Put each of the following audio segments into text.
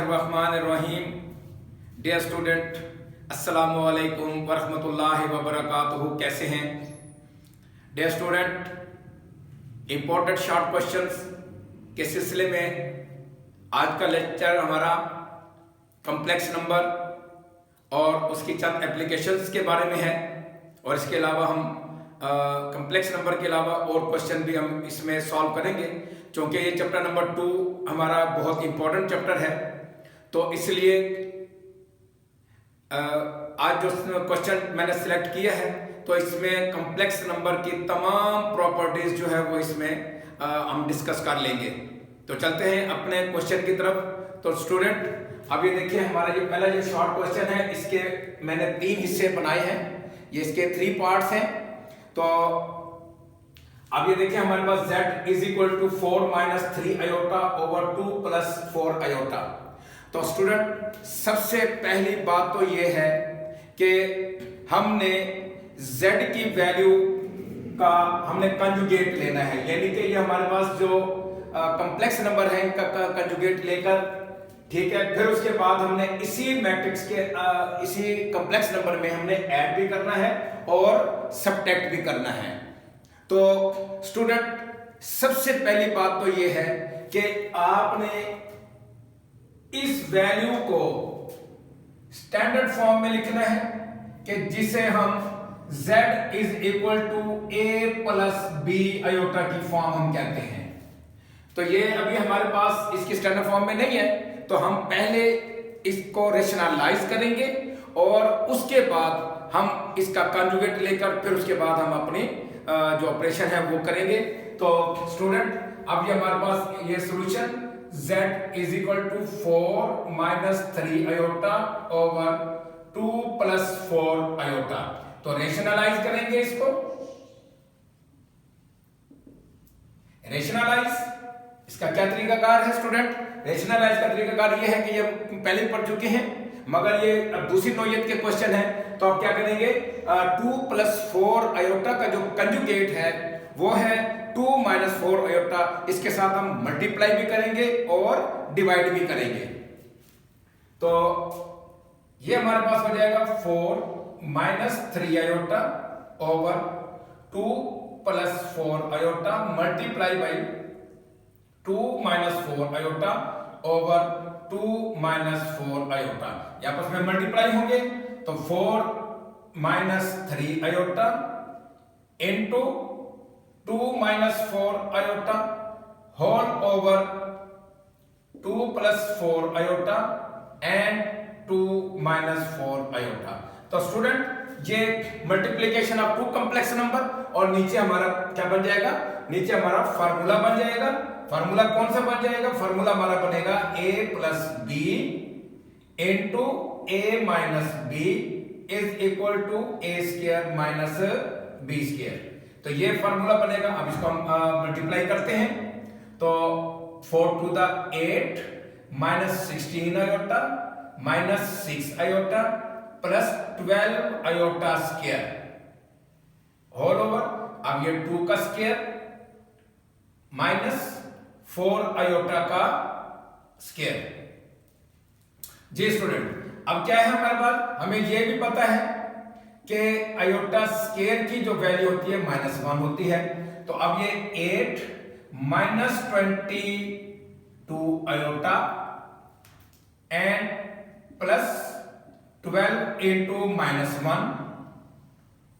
बिस्मिल्लाहिर्रहमानिर्रहीम। Dear student, अस्सलामु अलैकुम वरहमतुल्लाहि वबरकातुहू। कैसे हैं dear student? Important short questions के सिलसिले में आज का लेक्चर हमारा कॉम्प्लेक्स नंबर और उसकी चंद एप्लीकेशंस के बारे में है। और इसके अलावा हम कॉम्प्लेक्स नंबर के अलावा और क्वेश्चन भी हम इसमें सॉल्व करेंगे, क्योंकि ये चैप्टर नंबर 2 हमारा बहुत इंपॉर्टेंट चैप्टर है। तो इसलिए आज जो क्वेश्चन मैंने सिलेक्ट किया है, तो इसमें कॉम्प्लेक्स नंबर की तमाम प्रॉपर्टीज जो है वो इसमें हम डिस्कस कर लेंगे। तो चलते हैं अपने क्वेश्चन की तरफ। तो स्टूडेंट, अब ये देखिए, हमारा जो पहला जो शॉर्ट क्वेश्चन है, इसके मैंने 3 हिस्से बनाए हैं। ये इसके 3 पार्ट्स हैं। तो अब ये देखिए, हमारे पास z is equal to 4 minus 3 iota over 2 plus 4 iota. तो स्टूडेंट, सबसे पहली बात तो ये है कि हमने z की वैल्यू का हमने कंजुगेट लेना है, यानी कि ये हमारे पास जो कॉम्प्लेक्स नंबर है इनका कंजुगेट लेकर, ठीक है, फिर उसके बाद हमने इसी मैट्रिक्स के इसी कॉम्प्लेक्स नंबर में हमने ऐड भी करना है और सब्ट्रैक्ट भी करना है। तो स्टूडेंट, सबसे पहली बात तो ये है कि आपने इस वैल्यू को स्टैंडर्ड फॉर्म में लिखना है, कि जिसे हम z is equal to a plus b iota की फॉर्म हम कहते हैं। तो ये अभी हमारे पास इसकी स्टैंडर्ड फॉर्म में नहीं है, तो हम पहले इसको रेशनलाइज करेंगे और उसके बाद हम इसका कंजुगेट लेकर फिर उसके बाद हम अपनी जो ऑपरेशन है वो करेंगे। तो स्टूडेंट, अब ये हमारे पास ये solution z is equal to 4 minus 3 iota over 2 plus 4 iota. तो रेशनलाइज करेंगे इसको। रेशनलाइज इसका क्या तरीकाकार है स्टूडेंट? रेशनलाइज का तरीकाकार ये है कि ये पहले पढ़ चुके हैं, मगर ये अब दूसरी नौयत के क्वेश्चन है। तो आप क्या करेंगे, 2 प्लस 4 आयोटा का जो कंजुगेट है वो है 2 माइनस 4 आयोटा। इसके साथ हम मल्टीप्लाई भी करेंगे और डिवाइड भी करेंगे। तो ये हमारे पास हो जाएगा 4 minus 3 iota over 2 plus 4 iota multiply by 2 minus 4 iota over 2 minus 4 iota. ये आपस में मल्टीप्लाई होंगे, तो 4 minus 3 iota into 2 minus 4 iota whole over 2 plus 4 iota and 2 minus 4 iota. तो स्टूडेंट, ये मल्टीप्लीकेशन ऑफ 2 कॉम्प्लेक्स नंबर, और नीचे हमारा क्या बन जाएगा, नीचे हमारा फार्मूला बन जाएगा। फार्मूला कौन सा बन जाएगा? फार्मूला हमारा बनेगा a plus B into a minus B is equal to a square minus b square. तो ये फार्मूला बनेगा। अब इसको हम मल्टीप्लाई करते हैं। तो 4 to the 8 minus 16 iota minus 6 iota plus 12 iota square whole over, अब ये 2 का स्क्वायर माइनस 4 आयोटा का स्क्वायर। जी स्टूडेंट, अब क्या है हमारे पास, हमें यह भी पता है कि आयोटा स्क्वायर की जो वैल्यू होती है -1 होती है। तो अब ये 8 minus 22 iota and plus 12 into -1,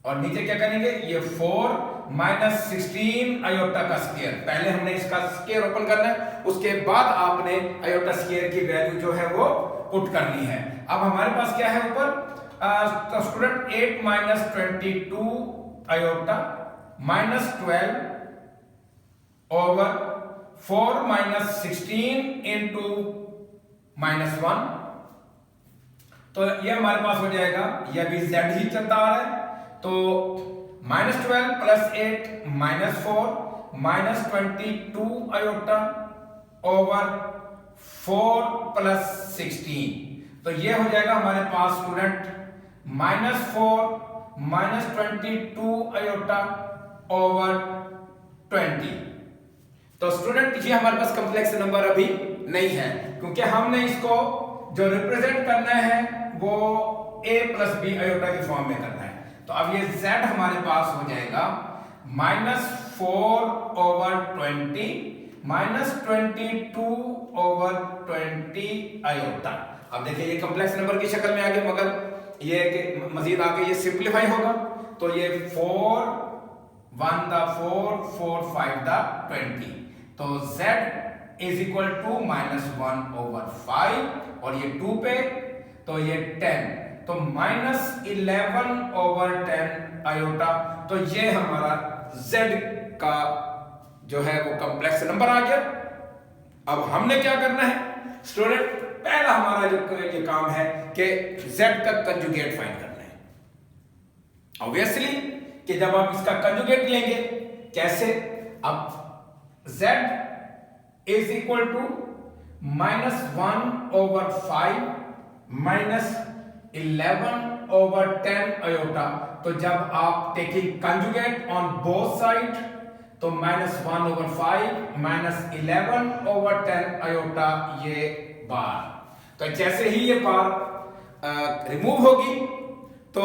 और नीचे क्या करेंगे, ये 4 माइनस 16 आयोटा का स्क्वायर। पहले हमने इसका स्क्वायर ओपन करना है, उसके बाद आपने आयोटा स्क्वायर की वैल्यू जो है वो पुट करनी है। अब हमारे पास क्या है ऊपर, तो student 8 minus 22 iota minus 12 over 4 minus 16 into -1। तो ये हमारे पास हो जाएगा, यह भी z ही चलता आ रहा है। तो -12 plus 8 -4 minus 22 iota over 4 plus 16। तो ये हो जाएगा हमारे पास स्टूडेंट -4 माइनस 22 आयोटा ओवर 20। तो स्टूडेंट, ये हमारे पास कॉम्प्लेक्स नंबर अभी नहीं है, क्योंकि हमने इसको जो रिप्रेजेंट करना है वो a प्लस बी आयोटा की फॉर्म में करना है। तो अब ये z हमारे पास हो जाएगा -4/20 -22/20 आयोटा। अब देखिए ये कॉम्प्लेक्स नंबर की शक्ल में आ गया, मगर ये कि मजीद आगे ये सिंप्लीफाई होगा तो ये 4 1 दा 4 4 5 दा 20, तो z इज इक्वल टू -1/5 और ये 2 पे तो ये 10, तो -11/10 आयोटा। तो ये हमारा z का जो है वो कॉम्प्लेक्स नंबर आ गया। अब हमने क्या करना है स्टूडेंट, पहला हमारा जो ये काम है कि z का कंजुगेट फाइंड करना है। ऑब्वियसली कि जब आप इसका कंजुगेट लेंगे कैसे, अब z is equal to -1/5 -11/10 iota. तो जब आप taking conjugate on both side तो -1/5 -11/10 आयोटा ये बार। तो जैसे ही ये बार रिमूव होगी तो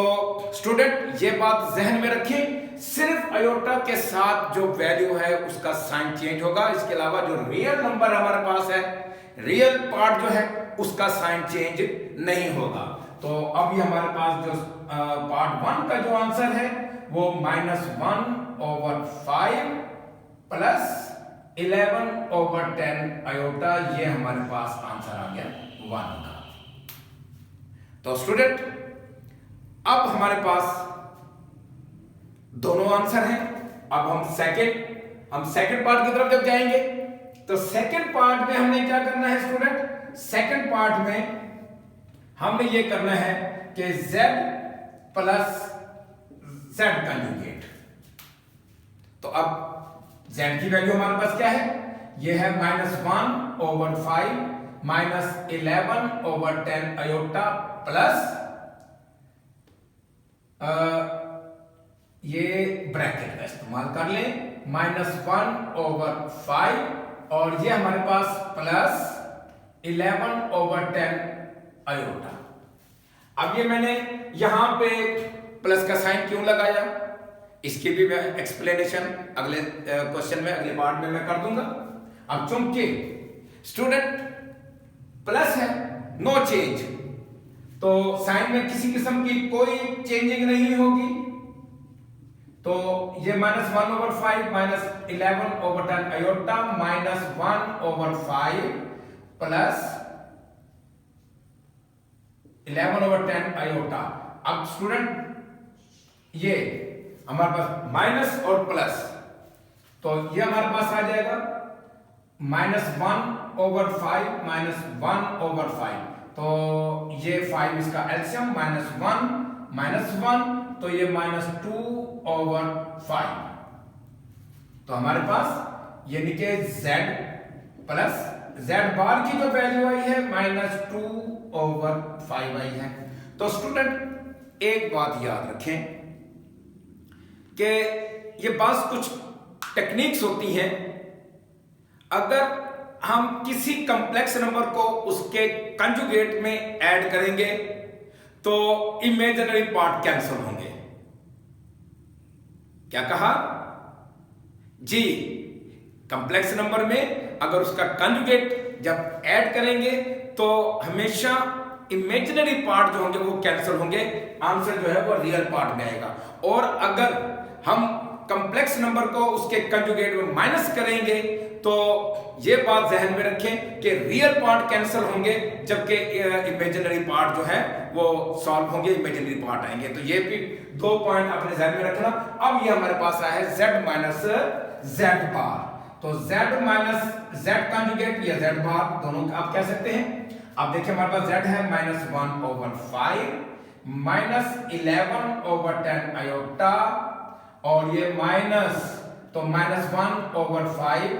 स्टूडेंट ये बात जहन में रखें, सिर्फ आयोटा के साथ जो वैल्यू है उसका साइन चेंज होगा, इसके अलावा जो रियल नंबर हमारे पास है, रियल पार्ट जो है उसका साइन चेंज नहीं होगा। तो अब ये हमारे पास जो पार्ट 1 का जो आंसर है वो -1/5 प्लस 11/10 आयोटा, ये हमारे पास आंसर आ गया 1 का। तो स्टूडेंट अब हमारे पास दोनों आंसर हैं। अब हम सेकंड पार्ट की तरफ जब जाएंगे तो सेकंड पार्ट में हमने क्या करना है स्टूडेंट, सेकंड पार्ट में हमने ये करना है कि z प्लस z कंजुगेट। तो अब z की वैल्यू हमारे पास क्या है, ये है -1/5 -11/10 आयोटा प्लस ये ब्रैकेट का इस्तेमाल कर लें -1/5 और ये हमारे पास प्लस 11/10 आयोटा। अब ये मैंने यहां पे प्लस का साइन क्यों लगाया, इसकी भी मैं एक्सप्लेनेशन अगले क्वेश्चन में, अगले पार्ट में मैं कर दूंगा। अब चूंकि स्टूडेंट प्लस है, नो चेंज, तो साइन में किसी किस्म की कोई चेंजिंग नहीं होगी, तो ये -1/5 -11/10 आयोटा -1/5 प्लस 11/10 आयोटा। अब स्टूडेंट ये हमारे पास माइनस और प्लस, तो ये हमारे पास आ जाएगा -1/5 -1/5, तो ये 5 इसका एलसीएम -1 तो ये -2/5। तो हमारे पास यानी कि z प्लस z बार की जो वैल्यू आई है -2/5 आई है। तो स्टूडेंट एक बात याद रखें कि ये बात कुछ टेक्निक्स होती हैं, अगर हम किसी कॉम्प्लेक्स नंबर को उसके कंजुगेट में ऐड करेंगे तो इमेजिनरी पार्ट कैंसिल होंगे। क्या कहा जी, कॉम्प्लेक्स नंबर में अगर उसका कंजुगेट जब ऐड करेंगे तो हमेशा इमेजिनरी पार्ट जो होंगे वो कैंसिल होंगे, आंसर जो है वो रियल पार्ट में आएगा। और अगर हम कॉम्प्लेक्स नंबर को उसके कंजुगेट में माइनस करेंगे तो ये बात जहन में रखें कि रियल पार्ट कैंसिल होंगे जबकि इमेजिनरी पार्ट जो है वो सॉल्व होंगे, इमेजिनरी पार्ट आएंगे। तो ये भी 2 पॉइंट अपने जहन में रखना। अब ये हमारे पास आया है z माइनस z बार, तो z माइनस z कंजुगेट या z बार दोनों आप कह सकते हैं। अब देखिए हमारे पास z है -1/5 -11/10 आयोटा और ये माइनस, तो -1/5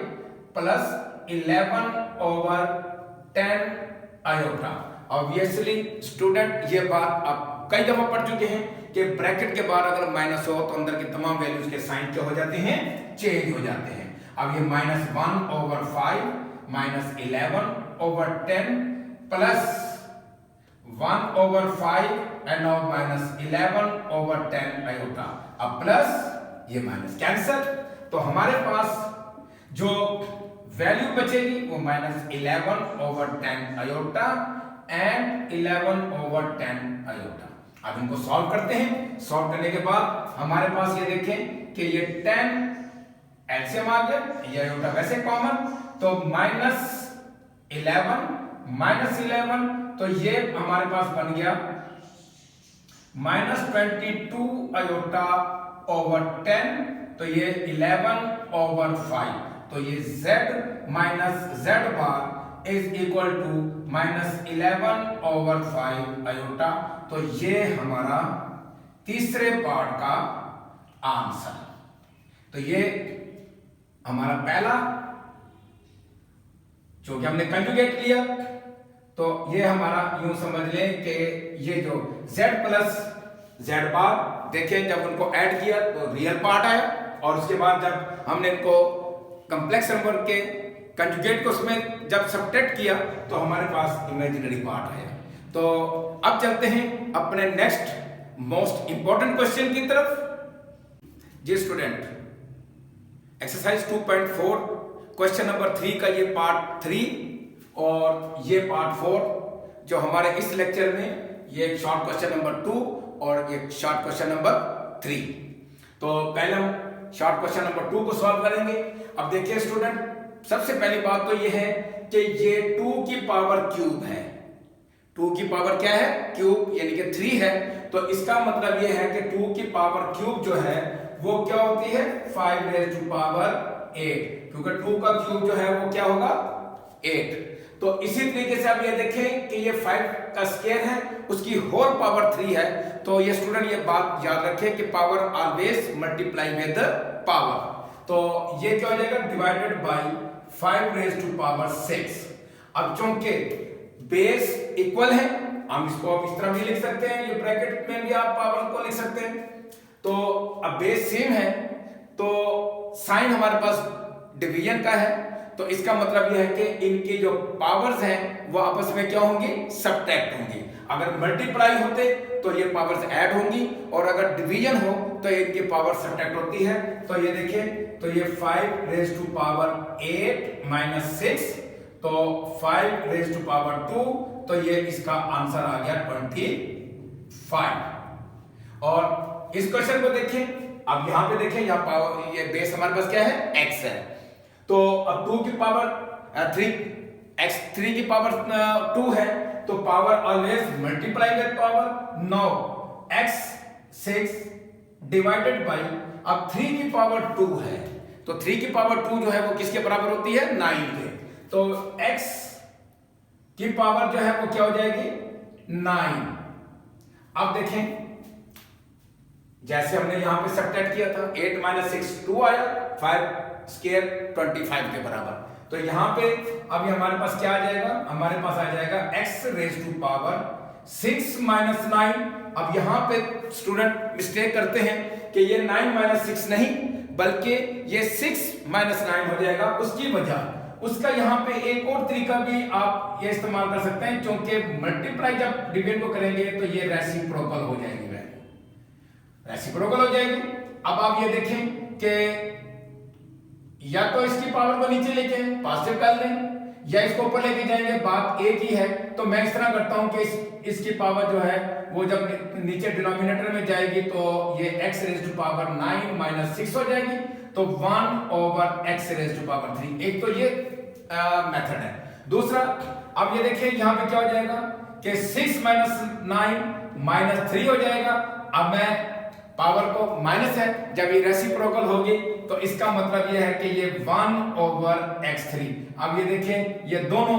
प्लस 11/10 आयोटा। ऑब्वियसली स्टूडेंट ये बात आप कई दफा पढ़ चुके हैं कि ब्रैकेट के बाद अगर माइनस हो तो अंदर की तमाम वैल्यूज के साइन क्या हो जाते हैं, चेंज हो जाते हैं। अब ये -1/5 -11/10 1/10 plus 1/5 and now minus 11/10 iota. अब प्लस ये माइनस कैंसल, तो हमारे पास जो वैल्यू बचेगी वो माइनस 11/10 आयोटा एंड 11/10 आयोटा। अब इनको सॉल्व करते हैं। सॉल्व करने के बाद हमारे पास ये देखें कि ये 10 एलसीएम आ गया, ये आयोटा वैसे कॉमन, तो -11 तो ये हमारे पास बन गया -22 आयोटा ओवर 10, तो ये 11/5, तो ये z minus z bar is equal to -11/5 iota. तो ये हमारा तीसरे पार्ट का आंसर। तो ये हमारा पहला जो कि हमने कंजुगेट लिया, तो ये हमारा यूं समझ लें कि ये जो z प्लस z बार देखें, जब उनको ऐड किया तो रियल पार्ट आया, और उसके बाद जब हमने इनको कॉम्प्लेक्स नंबर के कंजुगेट को उसमें जब सब्ट्रैक्ट किया तो हमारे पास इमेजिनरी पार्ट आया। तो अब चलते हैं अपने नेक्स्ट मोस्ट इंपॉर्टेंट क्वेश्चन की तरफ। जी स्टूडेंट, एक्सरसाइज 2.4 क्वेश्चन नंबर 3 का ये पार्ट 3 और ये पार्ट 4 जो हमारे इस लेक्चर में, ये एक शॉर्ट क्वेश्चन नंबर 2 और एक शॉर्ट क्वेश्चन नंबर 3। तो पहले हम शॉर्ट क्वेश्चन नंबर 2 को सॉल्व करेंगे। अब देखिए स्टूडेंट, सबसे पहली बात तो ये है कि ये 2 की पावर क्यूब है। 2 की पावर क्या है? क्यूब, यानी कि 3 है। तो इसका मतलब ये है कि 2 की पावर क्यूब जो है वो क्या होती है? 5 रेज़ टू पावर 8, क्योंकि 2 का क्यूब जो है वो क्या होगा? 8। तो इसी तरीके से अब ये देखें कि ये 5 का स्क्वायर है, उसकी होल पावर 3 है। तो ये स्टूडेंट ये बात याद रखें कि power always multiply with power. तो ये क्या हो जाएगा? Divided by 5 raise to power 6। अब चूंकि बेस इक्वल है, हम इसको अब इस तरह भी लिख सकते हैं, ये ब्रैकेट में भी आप पावर को लिख सकते हैं। तो अब बेस सेम है, तो साइन हमारे पास डिवीजन का है, तो इसका मतलब यह है कि इनकी जो पावर्स हैं वो आपस में क्या होंगी? सब्ट्रैक्ट होंगी। अगर मल्टीप्लाई होते तो ये पावर्स ऐड होंगी, और अगर डिवीजन हो तो इनकी पावर सब्ट्रैक्ट होती है। तो ये देखिए, तो ये 5 रेज़ टू पावर 8 माइनस 6, तो 5 रेज़ टू पावर 2, तो ये इसका आंसर आ गया 25। और इस क्वेश्चन को देखिए, अब यहां पे देखिए, यहां पावर, ये बेस हमारे पास क्या है? x है। तो अब 2 की पावर 3, x3 की पावर 2 है, तो power always multiply with power. Now x6 divided by, अब 3 की पावर 2 है, तो 3 की पावर 2 जो है वो किसके बराबर होती है? 9 के। तो x की पावर जो है वो क्या हो जाएगी? 9। अब देखें, जैसे हमने यहां पे सब्ट्रैक्ट किया था, 8 माइनस 6 2 आया, 5 स्क्वायर 25 के बराबर। तो यहां पे अब ये हमारे पास क्या आ जाएगा? हमारे पास आ जाएगा x raise to power 6 minus 9। अब यहां पे स्टूडेंट मिस्टेक करते हैं कि ये 9 माइनस 6 नहीं, बल्कि ये 6 माइनस 9 हो जाएगा। उसकी वजह, उसका यहाँ पे एक और तरीका भी आप ये इस्तेमाल कर सकते हैं, क्योंकि मल्टीप्लाई जब डिवीजन को करेंगे तो ये रेसिप्रोकल हो जाएगी, रेसिप्रोकल हो जाएगी। अब आप ये देखें कि या तो इसकी पावर को नीचे लेके पॉजिटिव कर लें, या इसको ऊपर लेके जाएंगे, बात एक ही है। तो मैं इस तरह करता हूं कि इसकी पावर जो है वो जब नीचे डिनोमिनेटर में जाएगी तो ये x raise to power 9 minus 6 हो जाएगी, तो 1/x रेज़ टू पावर 3। एक तो ये मेथड है। दूसरा, अब ये देखिए यहां पे क्या हो जाएगा कि 6 माइनस 9 माइनस 3 हो जाएगा। अब मैं पावर को माइनस है, जब ये रेसिप्रोकल होगी तो इसका मतलब यह है कि ये 1/x3। अब ये देखें, ये दोनों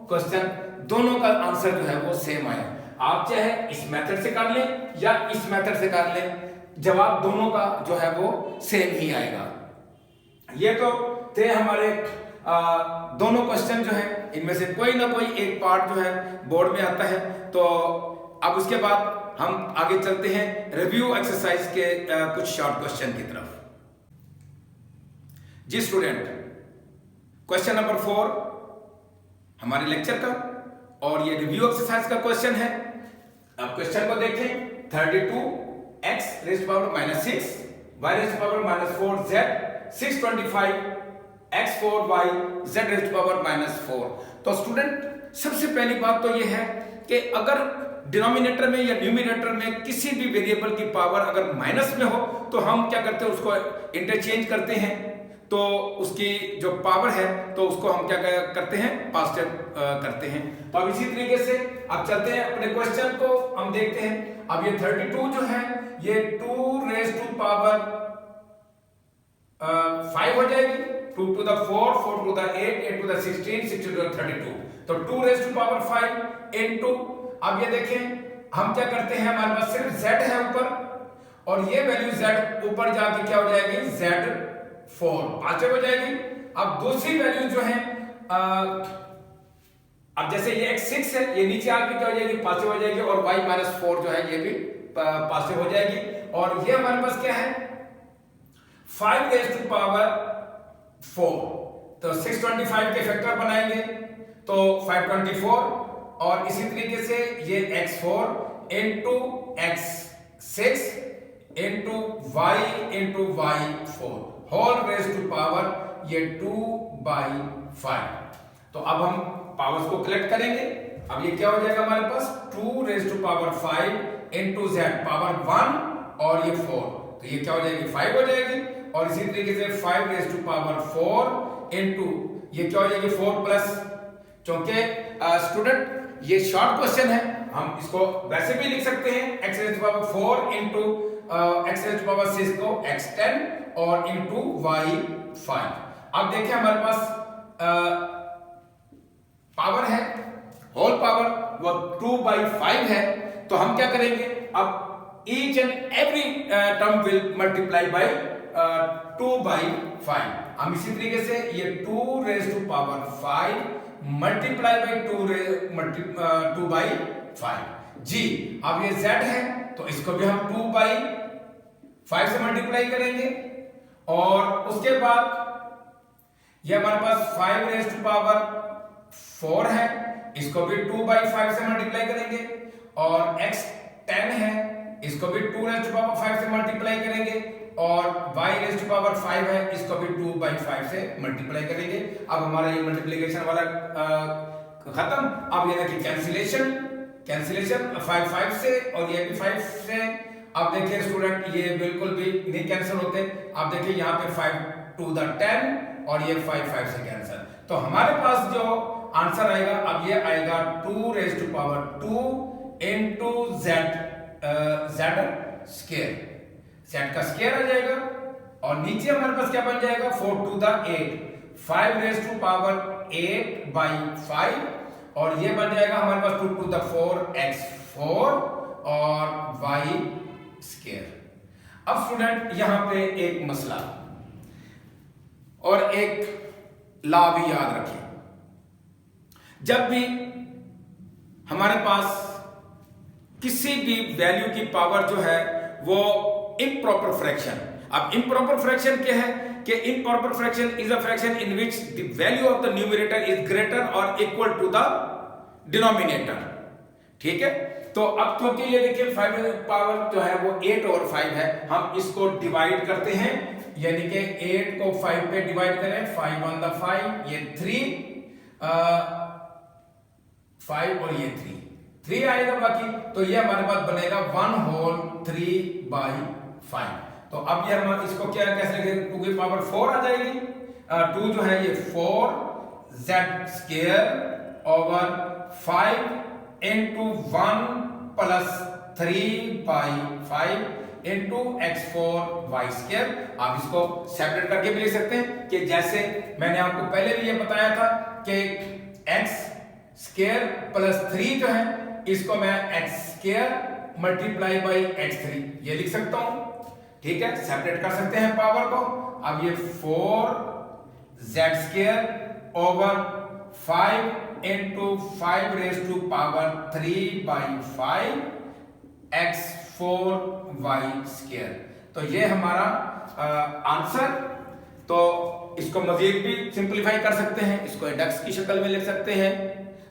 क्वेश्चन, दोनों का आंसर जो है वो सेम आया। आप चाहे इस मेथड से कर लें या इस मेथड से कर लें, जवाब दोनों का जो है वो सेम ही आएगा। ये तो थे हमारे दोनों क्वेश्चन जो है, इनमें से कोई ना कोई एक पार्ट जो है बोर्ड में आता है। तो अब उसके बाद हम आगे चलते हैं रिव्यू एक्सरसाइज के कुछ शॉर्ट क्वेश्चन की तरफ। जी स्टूडेंट, क्वेश्चन नंबर 4 हमारे लेक्चर का, और ये रिव्यू एक्सरसाइज का क्वेश्चन है। अब क्वेश्चन को देखें। 32x raise to power -6 y raise to power -4 z 625 x4y z raise to power -4। तो स्टूडेंट सबसे पहली बात तो ये है कि अगर डिनोमिनेटर में या न्यूमिनेटर में किसी भी वेरिएबल की पावर अगर माइनस में हो तो हम क्या करते हैं, उसको इंटरचेंज करते हैं, तो उसकी जो पावर है तो उसको हम क्या करते हैं, पॉजिटिव करते हैं। तो अब इसी तरीके से अब चलते हैं अपने क्वेश्चन को हम देखते हैं। अब ये 32 जो है ये 2 रेज़ टू पावर 5 हो जाएगी, 2 to the 4, 4 to the 8, 8 to the 16, 16 to the 32। तो 2 रेज़ टू पावर 5 इनटू, अब ये देखें हम क्या करते हैं, हमारे पास सिर्फ z है ऊपर, और ये वैल्यू z ऊपर जाके क्या हो जाएगी, z4 पांचवे हो जाएगी। अब दूसरी वैल्यू जो है अब जैसे ये x6 है, ये नीचे आके क्या हो जाएगी, पांचवे हो जाएगी, और y -4 जो है ये भी पांचवे हो जाएगी। और ये हमारे पास क्या है, 5 रेज़ टू पावर 4, तो 625 के फैक्टर बनाएंगे तो 524, और इसी तरीके से ये x4 into x6 into y into y4 whole raise to power ये 2/5। तो अब हम पावर्स को कलेक्ट करेंगे। अब ये क्या हो जाएगा हमारे पास, 2 raise to power 5 into z power 1 और ये 4, तो ये क्या हो जाएगी, 5 हो जाएगी। और इसी तरीके से 5 रेज़ टू पावर 4 इंटू ये क्या हो जाएगी, 4 प्लस, क्योंकि स्टूडेंट ये शॉर्ट क्वेश्चन है, हम इसको वैसे भी लिख सकते हैं, x raise to power 4 into x raise to power 6 को x10 और इंटू y5। अब देखिए हमारे पास पावर है, होल पावर वो 2/5 है, तो हम क्या करेंगे, अब each and every term will multiply by 2/5। हम इसी तरीके से ये 2 raise to power 5 multiply by 2/5 जी। अब ये z है तो इसको भी हम 2/5 से मल्टीप्लाई करेंगे, और उसके बाद ये हमारे पास 5 रेज़ टू पावर 4 है, इसको भी 2/5 से मल्टीप्लाई करेंगे, और x10 है, इसको भी 2 रेज़ टू पावर 5 से मल्टीप्लाई करेंगे, और y रेज़ टू पावर 5 है, इसको भी 2/5 से मल्टीप्लाई करेंगे। अब हमारा ये मल्टीप्लिकेशन वाला खत्म। अब ये देखिए कैंसिलेशन 5 से और ये भी 5 से। अब देखिए स्टूडेंट ये बिल्कुल भी नहीं कैंसिल होते। अब देखिए यहाँ पे 5 to the 10 और ये 5 से कैंसिल, तो हमारे पास जो आंसर आएगा अब ये आएगा 2 raise to power 2 into z का स्क्वायर आ जाएगा, और नीचे हमारे पास क्या बन जाएगा, 4 to the 8 5 raise to power 8/5, और ये बन जाएगा हमारे पास 2 to the 4 x4 और y²। अब स्टूडेंट यहां पे एक मसला और एक लॉ भी याद रखें, जब भी हमारे पास किसी भी वैल्यू की पावर जो है वो इम्प्रॉपर फ्रैक्शन, अब इम्प्रॉपर फ्रैक्शन क्या है कि improper fraction is a fraction in which the value of the numerator is greater और इक्वल टू द डिनोमिनेटर, ठीक है। तो अब क्योंकि ये देखिए 5 पावर जो है वो 8/5 है, हम इसको डिवाइड करते हैं, यानी कि 8 को 5 पे डिवाइड करें, 5 1 the 5, ये 5 और ये 3 आएगा बाकी, तो ये हमारे पास बनेगा 1 होल 3/5। तो अब ये हम इसको क्या कैसे लिखेंगे, 2 की पावर 4 आ जाएगी, 2 जो है ये 4z² over 5 into 1 plus 3/5 into x4y²। आप इसको सेपरेट करके भी लिख सकते हैं कि जैसे मैंने आपको पहले भी ये बताया था कि x² प्लस 3 जो है इसको मैं x² मल्टीप्लाई बाई x3 ये लिख सकता हूं, ठीक है। सेपरेट कर सकते हैं पावर को। अब ये 4z² over 5 into 5 raise to power 3/5 x4y²। तो ये हमारा आंसर तो इसको मजीद भी सिंपलीफाई कर सकते हैं, इसको इंडेक्स की शक्ल में लिख सकते हैं।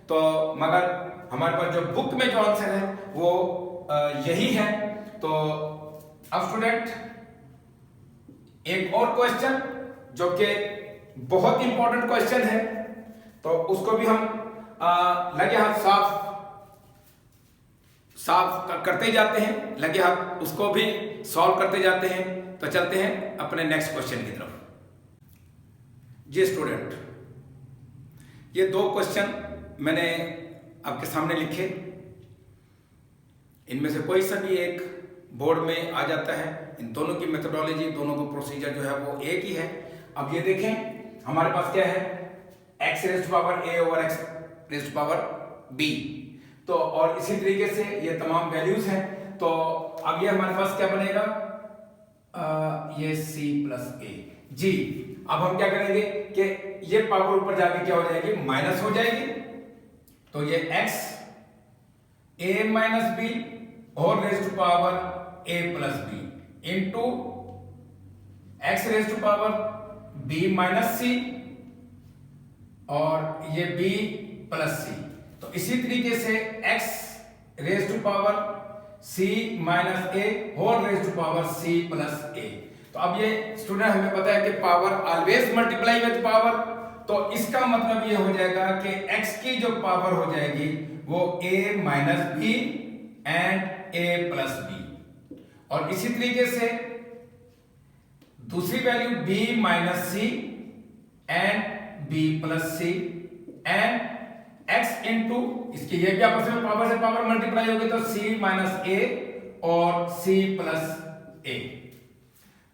तो मगर हमारे पास जो बुक में जो आंसर है वो यही है। तो अब स्टूडेंट एक और क्वेश्चन जो कि बहुत इंपॉर्टेंट क्वेश्चन है, तो उसको भी हम लगे हाथ साफ करते जाते हैं, लगे हाथ उसको भी सॉल्व करते जाते हैं। तो चलते हैं अपने नेक्स्ट क्वेश्चन की तरफ। जी स्टूडेंट, ये दो क्वेश्चन मैंने आपके सामने लिखे, इनमें से कोई सा भी एक बोर्ड में आ जाता है। इन दोनों की मेथोडोलॉजी, दोनों को प्रोसीजर जो है वो एक ही है। अब ये देखें हमारे पास क्या है, x raise to power a over x raise to power b। तो और इसी तरीके से ये तमाम वैल्यूज हैं। तो अब ये हमारे पास क्या बनेगा, ये c प्लस a जी। अब हम क्या करेंगे कि ये पावर ऊपर जाके क्या हो जाएगी, माइनस हो जाएगी। तो ये x a माइनस b और raise to power a plus b into x raise to power b minus c और ये b प्लस c। तो इसी तरीके से x raise to power c minus a whole raise to power c plus a। तो अब ये student हमें पता है कि power always multiply with power, तो इसका मतलब ये हो जाएगा कि x की जो पावर हो जाएगी वो a minus b and a plus b। और इसी तरीके से दूसरी value b minus c and b plus c and x into इसकी ये भी आपस में पावर से पावर मल्टीप्लाई होगी, तो c माइनस a और c प्लस a।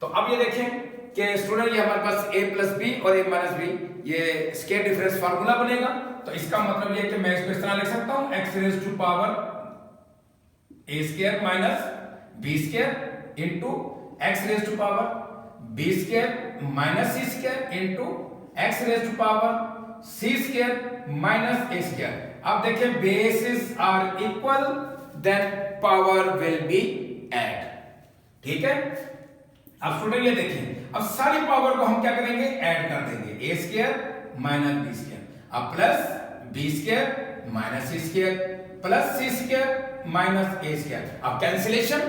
तो अब ये देखें कि स्टूडेंट ये हमारे पास a प्लस b और a माइनस b, ये स्केयर डिफरेंस फार्मूला बनेगा। तो इसका मतलब ये कि मैं इसको इस तरह लिख सकता हूं, x raise to power a square minus b square into x raise to power b square minus c square into x raise to power c square minus a square. अब देखें basis are equal then power will be add, ठीक है। अब student ये देखें, अब सारी power को हम क्या करेंगे, ऐड कर देंगे, a square minus b square, अब plus b square minus c square plus c square minus a square. अब कैंसिलेशन,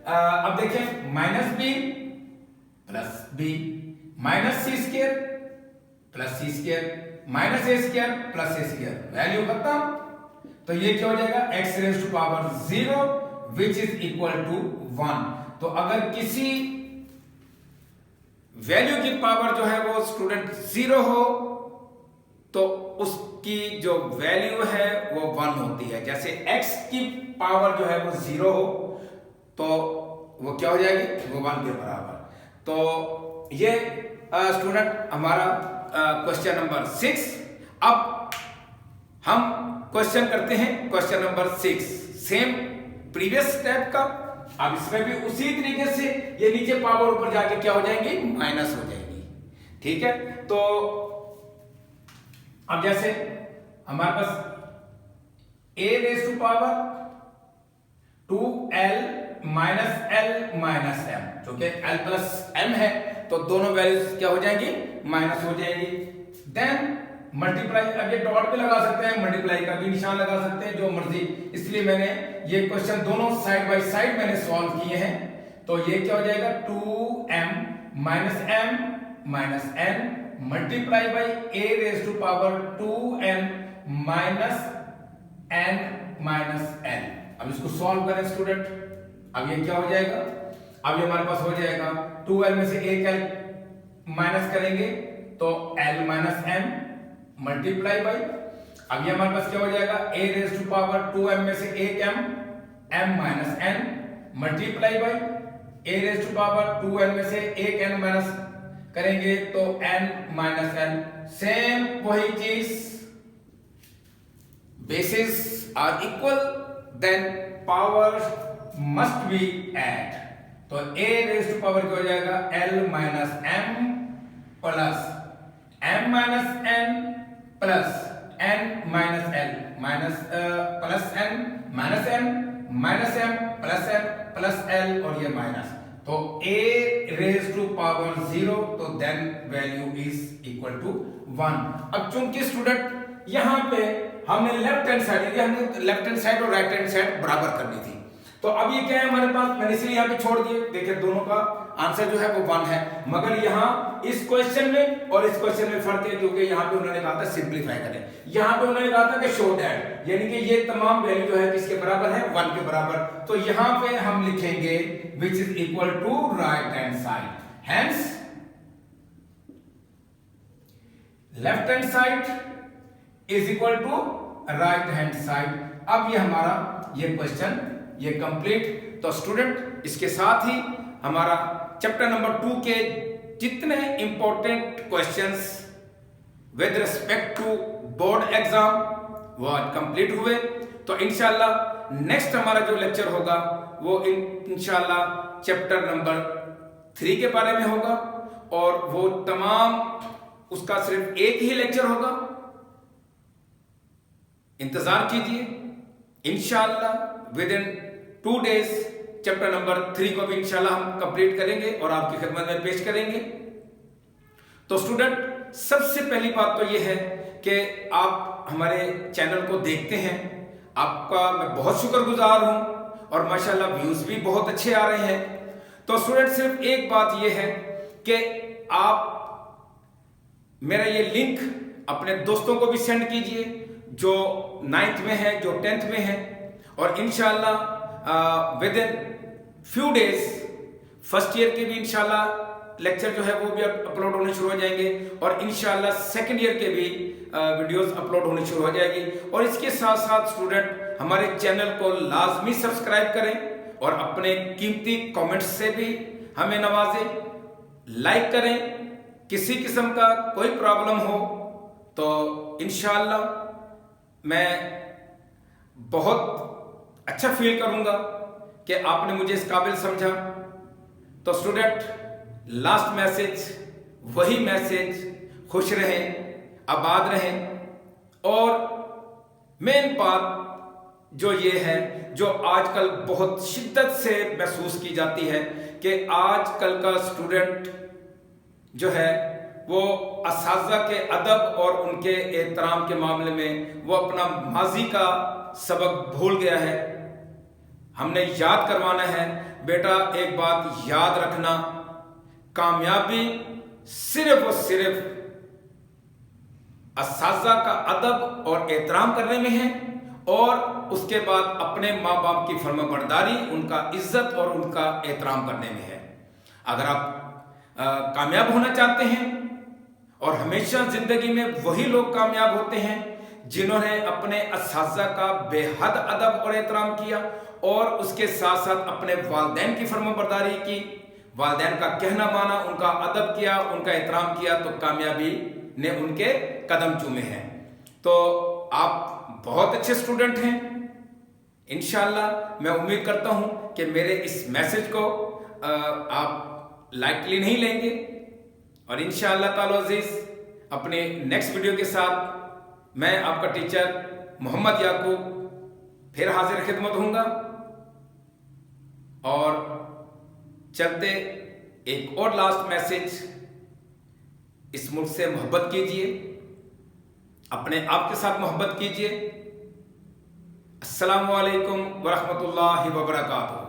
अब देखें minus b plus b minus c square plus c square minus a square plus a square, value खत्म। तो ये क्या हो जाएगा, x raise to power 0 which is equal to 1। तो अगर किसी वैल्यू की पावर जो है वो स्टूडेंट 0 हो तो उसकी जो वैल्यू है वो 1 होती है। जैसे x की पावर जो है वो 0 हो तो वो क्या हो जाएगी, वो 1 के बराबर। तो ये स्टूडेंट हमारा क्वेश्चन नंबर 6। अब हम क्वेश्चन करते हैं question number 6, same previous step का। अब इसमें भी उसी तरीके से ये नीचे पावर ऊपर जाके क्या हो जाएंगी, माइनस हो जाएगी, ठीक है। तो अब जैसे हमारे पास a raise to power 2l minus l minus m, जो कि l प्लस m है, तो दोनों वैल्यूज क्या हो जाएंगी, माइनस हो जाएंगी। देन मल्टीप्लाई, अब ये डॉट भी लगा सकते हैं, मल्टीप्लाई का भी निशान लगा सकते हैं, जो मर्जी। इसलिए मैंने ये क्वेश्चन दोनों साइड बाय साइड मैंने सॉल्व किए हैं। तो ये क्या हो जाएगा, 2m minus n multiply by a raise to power 2n minus n minus n। अब इसको सॉल्व करें स्टूडेंट, अब ये क्या हो जाएगा, अब ये हमारे पास हो जाएगा 2l में से एक l माइनस करेंगे तो l minus m multiply by, अब ये हमारे पास क्या हो जाएगा, a raise to power 2m में से एक m minus n multiply by a raise to power 2n में से एक n माइनस करेंगे तो n माइनस n। सेम वही चीज, basis are equal then power must be add. तो a रेज़ टू पावर क्या हो जाएगा, l minus m plus m minus n plus n minus l minus plus n minus m minus m plus n plus l और ये minus. तो a raise to power 0, तो then value is equal to 1। अब चूंकि student यहां पे हमने left hand side, हमने लेफ्ट हैंड साइड और राइट हैंड साइड बराबर करनी थी, तो अब ये क्या है हमारे पास, मैंने इसलिए यहाँ पे छोड़ दिए। देखिए दोनों का आंसर जो है वो 1 है, मगर यहाँ इस क्वेश्चन में और इस क्वेश्चन में फर्क है, क्योंकि यहाँ पे उन्होंने कहा था सिंप्लीफाई करें, यहाँ पे उन्होंने कहा था कि शो दैट, यानी कि ये तमाम वैल्यू जो है किसके बराबर है, 1 के बराबर। तो यहाँ पे हम लिखेंगे which is equal to right hand side, hence left hand side is equal to right hand side. अब ये हमारा ये क्वेश्चन ये कंप्लीट। तो स्टूडेंट इसके साथ ही हमारा चैप्टर नंबर 2 के जितने important questions with respect to board exam वो आज कंप्लीट हुए। तो इंशाल्लाह नेक्स्ट हमारा जो लेक्चर होगा वो इंशाल्लाह चैप्टर नंबर 3 के बारे में होगा, और वो तमाम उसका सिर्फ एक ही लेक्चर होगा, इंतजार कीजिए। इंशाल्लाह with in 2 days chapter number 3 को भी इंशाल्लाह हम कंप्लीट करेंगे और आपकी खिदमत में पेश करेंगे। तो स्टूडेंट सबसे पहली बात तो ये है कि आप हमारे चैनल को देखते हैं, आपका मैं बहुत शुक्रगुजार हूं, और माशाल्लाह व्यूज भी बहुत अच्छे आ रहे हैं। तो स्टूडेंट सिर्फ एक बात ये है कि आप मेरा ये लिंक अपने दोस्तों को भी सेंड कीजिए जो 9th में है, जो 10th में है, और इंशाल्लाह with in few days first year के भी इंशाल्लाह लेक्चर जो है वो भी अपलोड होने शुरू हो जाएंगे, और इंशाल्लाह सेकंड ईयर के भी वीडियोस अपलोड होनी शुरू हो जाएगी। और इसके साथ साथ स्टूडेंट हमारे चैनल को लाजमी सब्सक्राइब करें और अपने कीमती कमेंट्स से भी हमें नवाजें, लाइक करें। किसी किस्म का कोई प्रॉब्लम हो तो इंशाल्लाह मैं बहुत अच्छा फील करूंगा कि आपने मुझे इस काबिल समझा। तो स्टूडेंट लास्ट मैसेज वही मैसेज, खुश रहें, आबाद रहें, और मेन बात जो ये है जो आजकल बहुत शिद्दत से महसूस की जाती है कि आजकल का स्टूडेंट जो है वो असातिज़ा के अदब और उनके एहतराम के मामले में वो अपना माजी का सबक भूल गया है। हमने याद करवाना है, बेटा एक बात याद रखना, कामयाबी सिर्फ और सिर्फ असातिज़ा का अदब और एहतराम करने में है, और उसके बाद अपने माँ बाप की फर्माबरदारी, उनका इज्जत और उनका एहतराम करने में है। अगर आप कामयाब होना चाहते हैं, और हमेशा जिंदगी में वही लोग कामयाब होते हैं जिन्होंने अपने असातिज़ा का बेहद अदब और एहतराम किया, और उसके साथ साथ अपने वालिदैन की फर्माबरदारी की, वालिदैन का कहना माना, उनका अदब किया, उनका एहतराम किया, तो कामयाबी ने उनके कदम चूमे हैं। तो आप बहुत अच्छे स्टूडेंट हैं। इंशाल्लाह मैं उम्मीद करता हूं कि मेरे इस मैसेज को आप लाइटली नहीं लेंगे, और इंशाअल्लाह ताला अज़ीज़ अपने नेक्स्ट वीडियो के साथ मैं आपका टीचर मोहम्मद याकूब फिर हाजिर खिदमत हूँगा। और चलते एक और लास्ट मैसेज, इस मुल्क से मोहब्बत कीजिए, अपने आप के साथ मोहब्बत कीजिए। अस्सलामु अलैकुम व रहमतुल्लाहि व बरकातुहू।